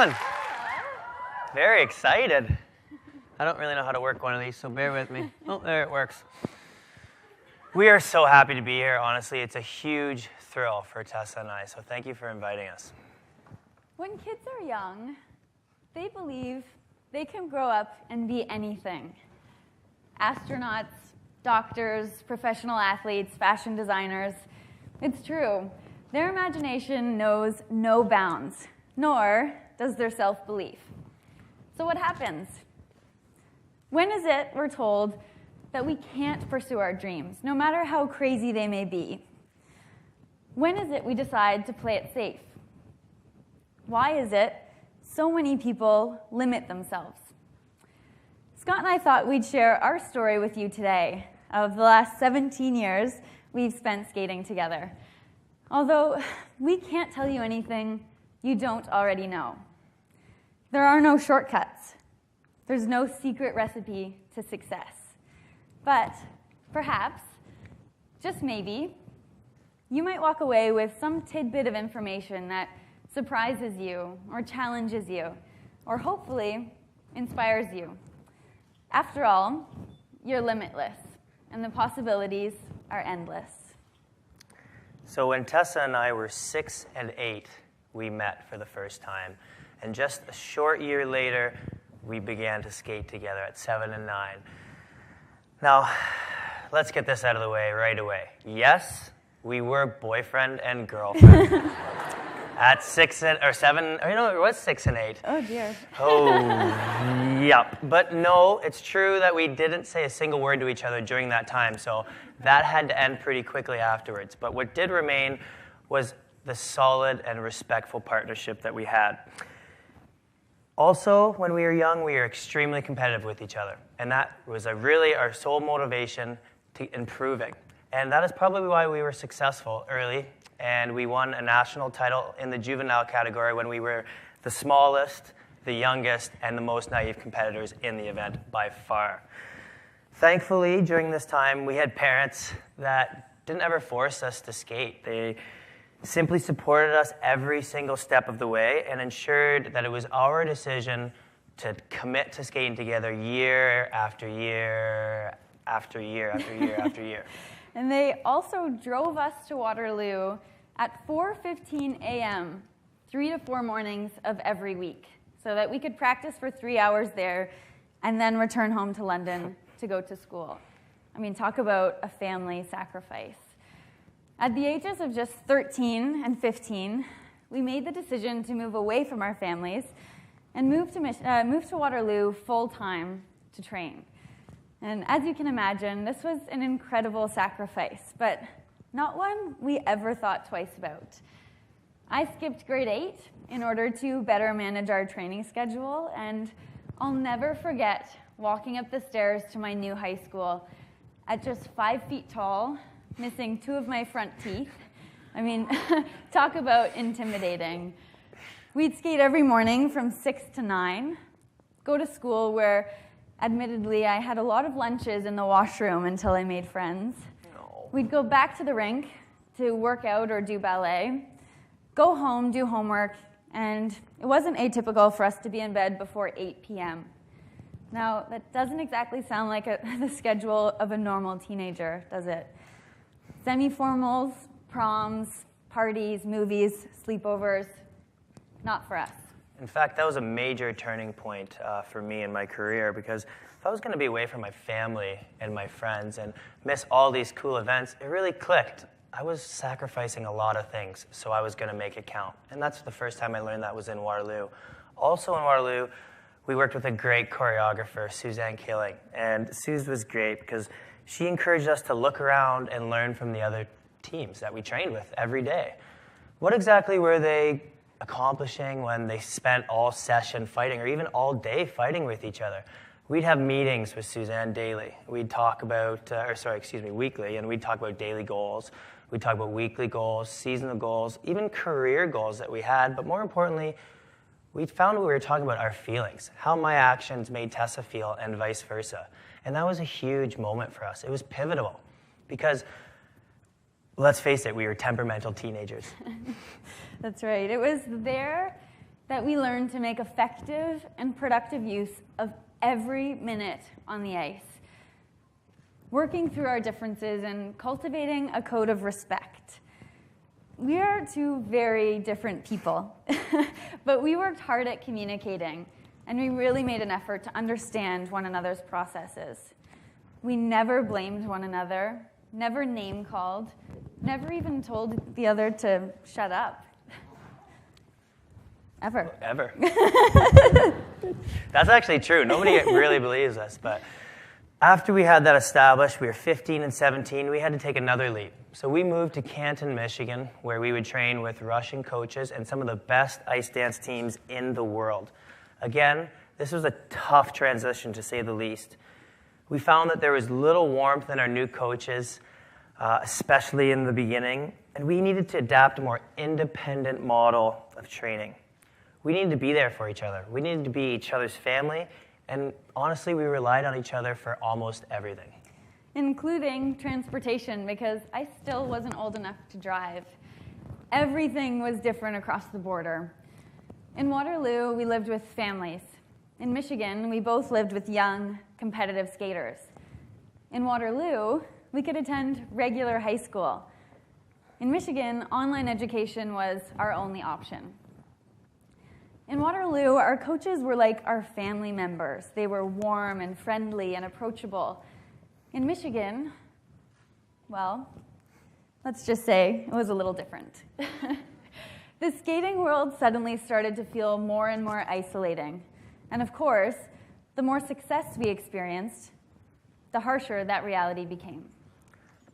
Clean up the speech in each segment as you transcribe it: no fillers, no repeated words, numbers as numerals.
going? Very excited. I don't really know how to work one of these, so bear with me. Oh, there it works. We are so happy to be here, honestly. It's a huge thrill for Tessa and I, so thank you for inviting us. When kids are young, they believe they can grow up and be anything. Astronauts, doctors, professional athletes, fashion designers. It's true. Their imagination knows no bounds, nor does their self-belief. So what happens? When is it we're told that we can't pursue our dreams, no matter how crazy they may be? When is it we decide to play it safe? Why is it so many people limit themselves? Scott and I thought we'd share our story with you today of the last 17 years we've spent skating together. Although we can't tell you anything you don't already know. There are no shortcuts. There's no secret recipe to success. But perhaps, just maybe, you might walk away with some tidbit of information that surprises you or challenges you or hopefully inspires you. After all, you're limitless and the possibilities are endless. So when Tessa and I were 6 and 8, we met for the first time. And just a short year later, we began to skate together at 7 and 9. Now, let's get this out of the way right away. Yes, we were boyfriend and girlfriend. At 6 or 7, or you know, it was 6 and 8. Oh, dear. Oh, yep. But no, it's true that we didn't say a single word to each other during that time, so that had to end pretty quickly afterwards. But what did remain was the solid and respectful partnership that we had. Also, when we were young, we were extremely competitive with each other, and that was really our sole motivation to improving. And that is probably why we were successful early, and we won a national title in the juvenile category when we were the smallest, the youngest, and the most naive competitors in the event by far. Thankfully, during this time, we had parents that didn't ever force us to skate. They simply supported us every single step of the way and ensured that it was our decision to commit to skating together year after year after year after year after year. And they also drove us to Waterloo at 4:15 a.m., 3 to 4 mornings of every week, so that we could practice for 3 hours there and then return home to London to go to school. I mean, talk about a family sacrifice. At the ages of just 13 and 15, we made the decision to move away from our families and move to Waterloo full-time to train. And as you can imagine, this was an incredible sacrifice, but not one we ever thought twice about. I skipped grade 8 in order to better manage our training schedule, and I'll never forget walking up the stairs to my new high school at just 5 feet tall, missing 2 of my front teeth. I mean, talk about intimidating. We'd skate every morning from 6 to 9, go to school where, admittedly, I had a lot of lunches in the washroom until I made friends. No. We'd go back to the rink to work out or do ballet, go home, do homework, and it wasn't atypical for us to be in bed before 8 p.m. Now, that doesn't exactly sound like the schedule of a normal teenager, does it? Semi-formals, proms, parties, movies, sleepovers, not for us. In fact, that was a major turning point for me in my career, because if I was going to be away from my family and my friends and miss all these cool events, it really clicked. I was sacrificing a lot of things, so I was going to make it count. And that's the first time I learned that was in Waterloo. Also in Waterloo, we worked with a great choreographer, Suzanne Killing. And Suze was great because she encouraged us to look around and learn from the other teams that we trained with every day. What exactly were they accomplishing when they spent all session fighting, or even all day fighting with each other? We'd have meetings with Suzanne daily. We'd talk about, weekly, and we'd talk about daily goals. We'd talk about weekly goals, seasonal goals, even career goals that we had. But more importantly, we found we were talking about our feelings, how my actions made Tessa feel, and vice versa. And that was a huge moment for us. It was pivotal because, let's face it, we were temperamental teenagers. That's right. It was there that we learned to make effective and productive use of every minute on the ice, working through our differences and cultivating a code of respect. We are two very different people, but we worked hard at communicating, and we really made an effort to understand one another's processes. We never blamed one another, never name-called, never even told the other to shut up. Ever. That's actually true. Nobody really believes us, but after we had that established, we were 15 and 17, we had to take another leap. So we moved to Canton, Michigan, where we would train with Russian coaches and some of the best ice dance teams in the world. Again, this was a tough transition, to say the least. We found that there was little warmth in our new coaches, especially in the beginning, and we needed to adapt a more independent model of training. We needed to be there for each other. We needed to be each other's family, and honestly, we relied on each other for almost everything. Including transportation, because I still wasn't old enough to drive. Everything was different across the border. In Waterloo, we lived with families. In Michigan, we both lived with young, competitive skaters. In Waterloo, we could attend regular high school. In Michigan, online education was our only option. In Waterloo, our coaches were like our family members. They were warm and friendly and approachable. In Michigan, well, let's just say it was a little different. The skating world suddenly started to feel more and more isolating. And of course, the more success we experienced, the harsher that reality became.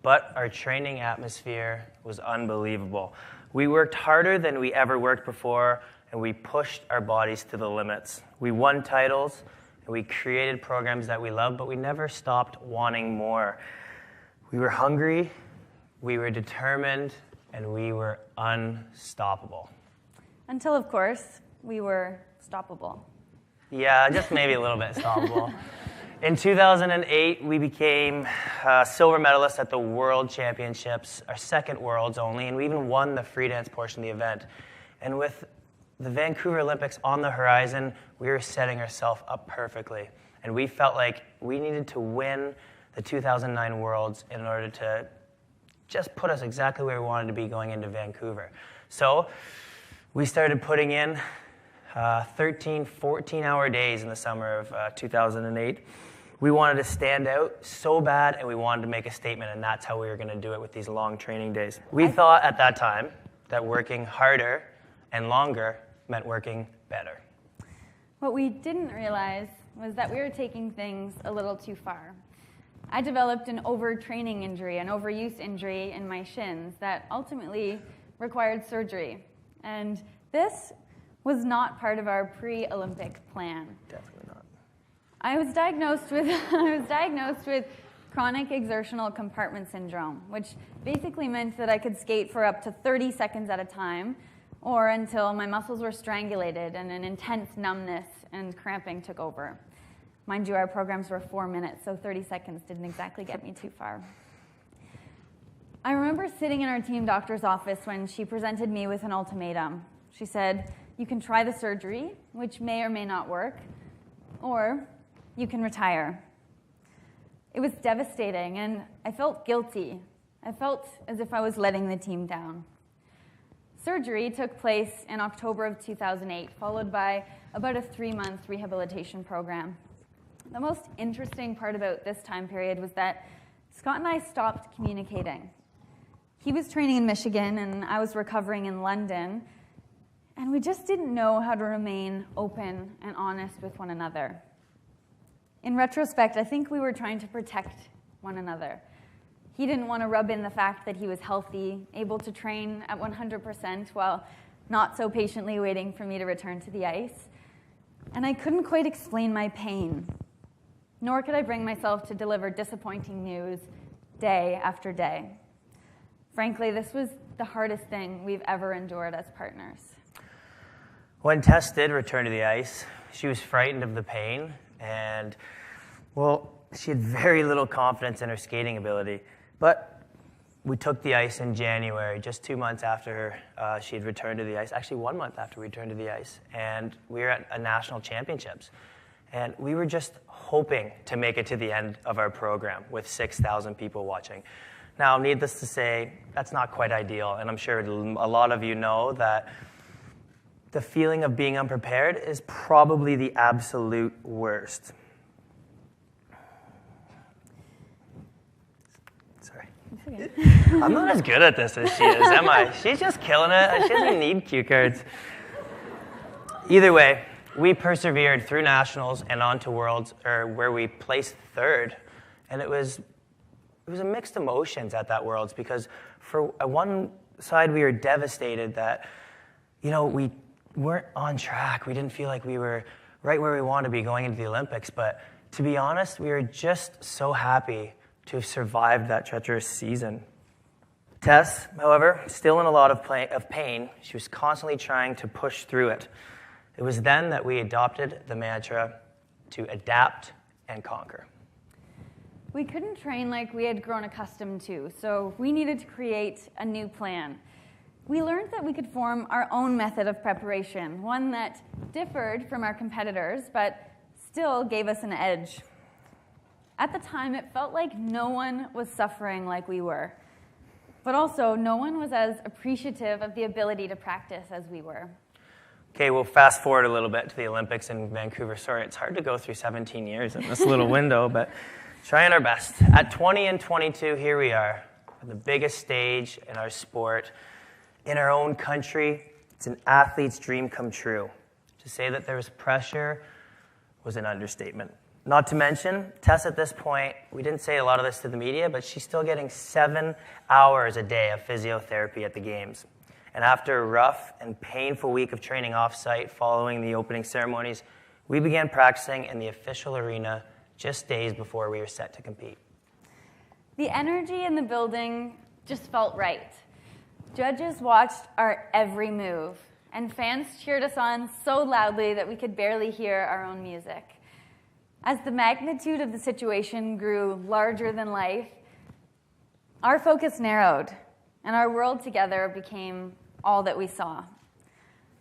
But our training atmosphere was unbelievable. We worked harder than we ever worked before, and we pushed our bodies to the limits. We won titles, and we created programs that we loved, but we never stopped wanting more. We were hungry, we were determined, and we were unstoppable. Until, of course, we were stoppable. Yeah, just maybe a little bit stoppable. In 2008, we became silver medalists at the World Championships, our second Worlds only, and we even won the free dance portion of the event. And with the Vancouver Olympics on the horizon, we were setting ourselves up perfectly. And we felt like we needed to win the 2009 Worlds in order to just put us exactly where we wanted to be going into Vancouver. So we started putting in 13, 14-hour days in the summer of 2008. We wanted to stand out so bad, and we wanted to make a statement, and that's how we were going to do it with these long training days. We thought at that time that working harder and longer meant working better. What we didn't realize was that we were taking things a little too far. I developed an overtraining injury, an overuse injury in my shins that ultimately required surgery. And this was not part of our pre-Olympic plan. Definitely not. I was diagnosed with chronic exertional compartment syndrome, which basically meant that I could skate for up to 30 seconds at a time, or until my muscles were strangulated and an intense numbness and cramping took over. Mind you, our programs were 4 minutes, so 30 seconds didn't exactly get me too far. I remember sitting in our team doctor's office when she presented me with an ultimatum. She said, "You can try the surgery, which may or may not work, or you can retire." It was devastating, and I felt guilty. I felt as if I was letting the team down. Surgery took place in October of 2008, followed by about a 3-month rehabilitation program. The most interesting part about this time period was that Scott and I stopped communicating. He was training in Michigan, and I was recovering in London, and we just didn't know how to remain open and honest with one another. In retrospect, I think we were trying to protect one another. He didn't want to rub in the fact that he was healthy, able to train at 100%, while not so patiently waiting for me to return to the ice. And I couldn't quite explain my pain, nor could I bring myself to deliver disappointing news day after day. Frankly, this was the hardest thing we've ever endured as partners. When Tess did return to the ice, she was frightened of the pain, and, well, she had very little confidence in her skating ability. But we took the ice in January, just 2 months after she'd returned to the ice, actually 1 month after we returned to the ice, and we were at a national championships. And we were just hoping to make it to the end of our program with 6,000 people watching. Now, needless to say, that's not quite ideal, and I'm sure a lot of you know that the feeling of being unprepared is probably the absolute worst. Sorry. Okay. I'm not as good at this as she is, am I? She's just killing it. She doesn't need cue cards. Either way, we persevered through nationals and on to Worlds, where we placed third, and it was a mixed emotions at that Worlds, because for one side we were devastated that, we weren't on track. We didn't feel like we were right where we wanted to be going into the Olympics, but to be honest, we were just so happy to have survived that treacherous season. Tess, however, still in a lot of pain, she was constantly trying to push through it. It was then that we adopted the mantra to adapt and conquer. We couldn't train like we had grown accustomed to, so we needed to create a new plan. We learned that we could form our own method of preparation, one that differed from our competitors, but still gave us an edge. At the time, it felt like no one was suffering like we were, but also no one was as appreciative of the ability to practice as we were. Okay, we'll fast forward a little bit to the Olympics in Vancouver. Sorry, it's hard to go through 17 years in this little window, but trying our best. At 20 and 22, here we are, on the biggest stage in our sport, in our own country. It's an athlete's dream come true. To say that there was pressure was an understatement. Not to mention, Tess at this point, we didn't say a lot of this to the media, but she's still getting 7 hours a day of physiotherapy at the games. And after a rough and painful week of training off-site following the opening ceremonies, we began practicing in the official arena just days before we were set to compete. The energy in the building just felt right. Judges watched our every move, and fans cheered us on so loudly that we could barely hear our own music. As the magnitude of the situation grew larger than life, our focus narrowed, and our world together became all that we saw.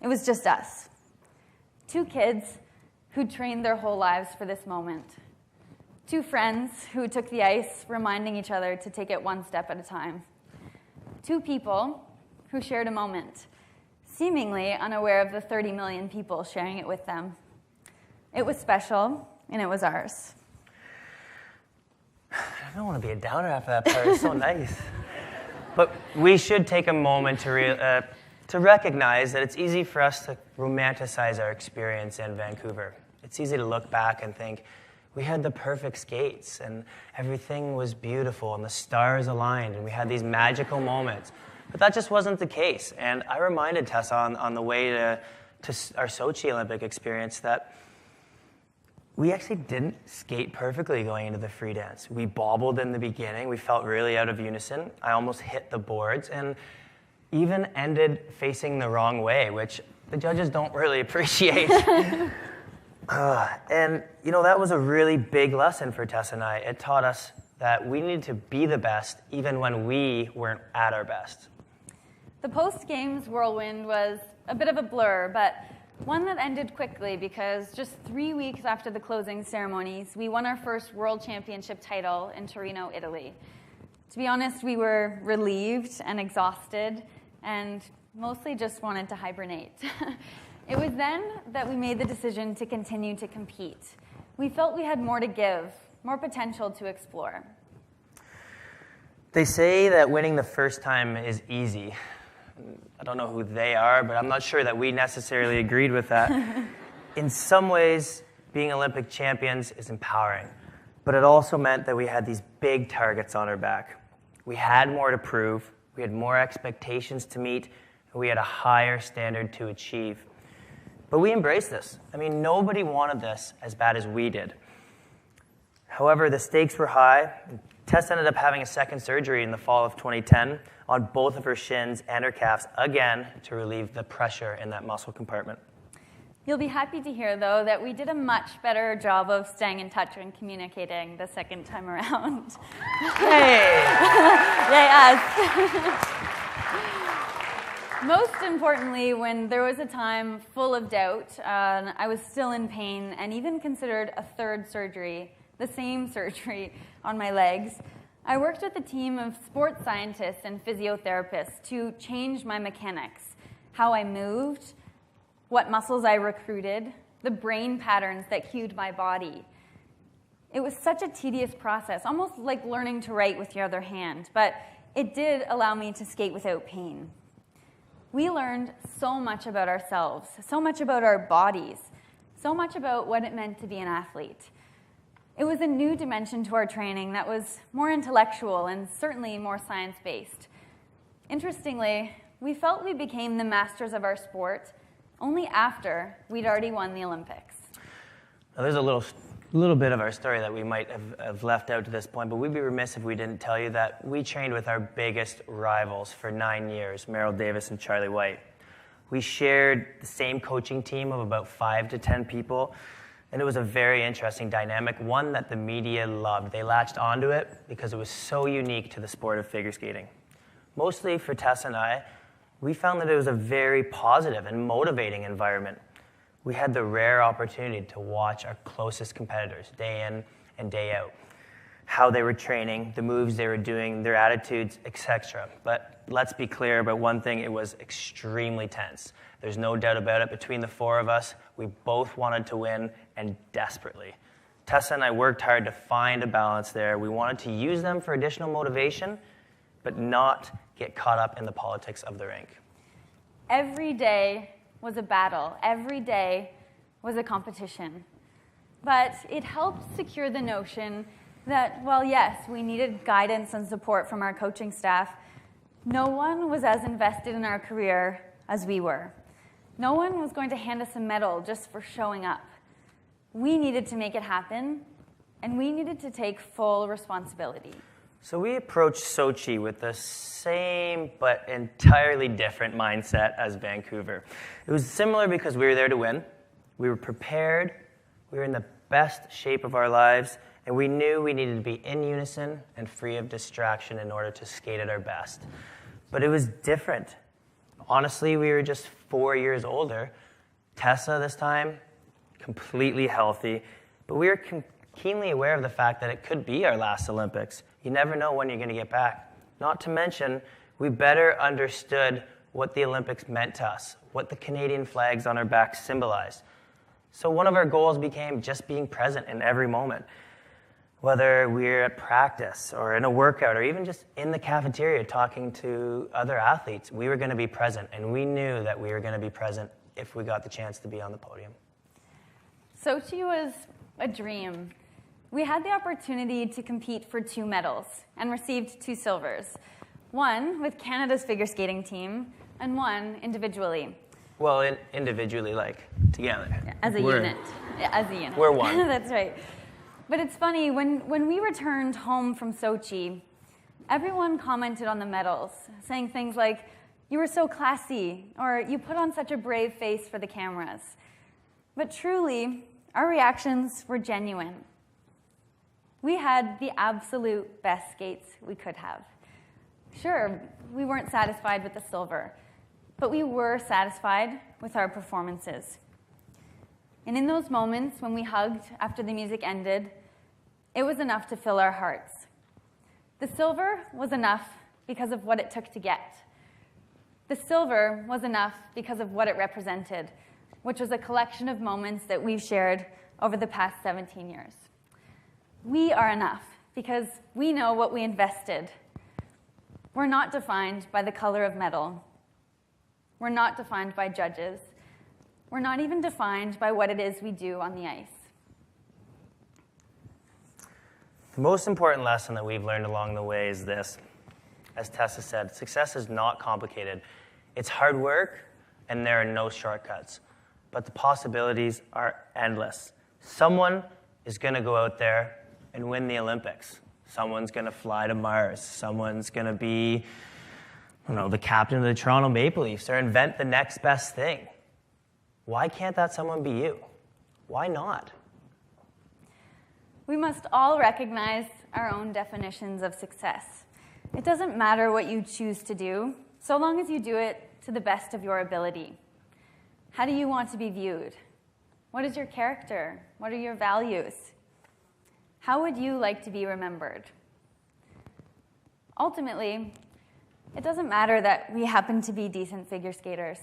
It was just us. 2 kids who trained their whole lives for this moment. 2 friends who took the ice, reminding each other to take it one step at a time. 2 people who shared a moment, seemingly unaware of the 30 million people sharing it with them. It was special, and it was ours. I don't want to be a downer after that part. It's so nice. But we should take a moment to recognize that it's easy for us to romanticize our experience in Vancouver. It's easy to look back and think, we had the perfect skates, and everything was beautiful, and the stars aligned, and we had these magical moments. But that just wasn't the case. And I reminded Tessa on the way to our Sochi Olympic experience that we actually didn't skate perfectly going into the free dance. We bobbled in the beginning. We felt really out of unison. I almost hit the boards and even ended facing the wrong way, which the judges don't really appreciate. And, that was a really big lesson for Tess and I. It taught us that we needed to be the best even when we weren't at our best. The post-games whirlwind was a bit of a blur, but one that ended quickly because just 3 weeks after the closing ceremonies, we won our first World Championship title in Torino, Italy. To be honest, we were relieved and exhausted and mostly just wanted to hibernate. It was then that we made the decision to continue to compete. We felt we had more to give, more potential to explore. They say that winning the first time is easy. I don't know who they are, but I'm not sure that we necessarily agreed with that. In some ways, being Olympic champions is empowering, but it also meant that we had these big targets on our back. We had more to prove, we had more expectations to meet, and we had a higher standard to achieve. But we embraced this. Nobody wanted this as bad as we did. However, the stakes were high. Tess ended up having a second surgery in the fall of 2010 on both of her shins and her calves, again, to relieve the pressure in that muscle compartment. You'll be happy to hear, though, that we did a much better job of staying in touch and communicating the second time around. Hey! Yay, us. Most importantly, when there was a time full of doubt, I was still in pain and even considered a third surgery, the same surgery on my legs, I worked with a team of sports scientists and physiotherapists to change my mechanics, how I moved, what muscles I recruited, the brain patterns that cued my body. It was such a tedious process, almost like learning to write with your other hand, but it did allow me to skate without pain. We learned so much about ourselves, so much about our bodies, so much about what it meant to be an athlete. It was a new dimension to our training that was more intellectual and certainly more science-based. Interestingly, we felt we became the masters of our sport only after we'd already won the Olympics. Now, there's a little bit of our story that we might have left out to this point, but we'd be remiss if we didn't tell you that we trained with our biggest rivals for 9 years, Merrill Davis and Charlie White. We shared the same coaching team of about 5 to 10 people, and it was a very interesting dynamic, one that the media loved. They latched onto it because it was so unique to the sport of figure skating. Mostly for Tessa and I, we found that it was a very positive and motivating environment. We had the rare opportunity to watch our closest competitors day in and day out, how they were training, the moves they were doing, their attitudes, etc. But let's be clear about one thing, it was extremely tense. There's no doubt about it. Between the 4 of us, we both wanted to win, and desperately. Tessa and I worked hard to find a balance there. We wanted to use them for additional motivation, but not get caught up in the politics of the rink. Every day was a battle. Every day was a competition. But it helped secure the notion that, well, yes, we needed guidance and support from our coaching staff. No one was as invested in our career as we were. No one was going to hand us a medal just for showing up. We needed to make it happen, and we needed to take full responsibility. So we approached Sochi with the same but entirely different mindset as Vancouver. It was similar because we were there to win. We were prepared. We were in the best shape of our lives, and we knew we needed to be in unison and free of distraction in order to skate at our best. But it was different. Honestly, we were just 4 years older. Tessa this time, completely healthy, but we were keenly aware of the fact that it could be our last Olympics. You never know when you're going to get back. Not to mention, we better understood what the Olympics meant to us, what the Canadian flags on our backs symbolized. So one of our goals became just being present in every moment. Whether we're at practice or in a workout or even just in the cafeteria talking to other athletes, we were going to be present, and we knew that we were going to be present if we got the chance to be on the podium. Sochi was a dream. We had the opportunity to compete for 2 medals and received 2 silvers, one with Canada's figure skating team and one individually. Well, individually, like together. Yeah, as a unit. Yeah, as a unit. We're one. That's right. But it's funny, when we returned home from Sochi, everyone commented on the medals, saying things like, "You were so classy," or "You put on such a brave face for the cameras." But truly, our reactions were genuine. We had the absolute best skates we could have. Sure, we weren't satisfied with the silver, but we were satisfied with our performances. And in those moments when we hugged after the music ended, it was enough to fill our hearts. The silver was enough because of what it took to get. The silver was enough because of what it represented, which was a collection of moments that we've shared over the past 17 years. We are enough because we know what we invested. We're not defined by the color of medal. We're not defined by judges. We're not even defined by what it is we do on the ice. The most important lesson that we've learned along the way is this. As Tessa said, success is not complicated. It's hard work, and there are no shortcuts. But the possibilities are endless. Someone is going to go out there and win the Olympics. Someone's going to fly to Mars. Someone's going to be, the captain of the Toronto Maple Leafs or invent the next best thing. Why can't that someone be you? Why not? We must all recognize our own definitions of success. It doesn't matter what you choose to do, so long as you do it to the best of your ability. How do you want to be viewed? What is your character? What are your values? How would you like to be remembered? Ultimately, it doesn't matter that we happen to be decent figure skaters.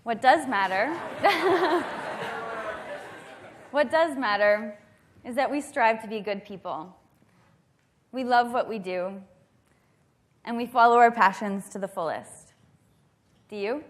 What does matter is that we strive to be good people. We love what we do, and we follow our passions to the fullest. Do you?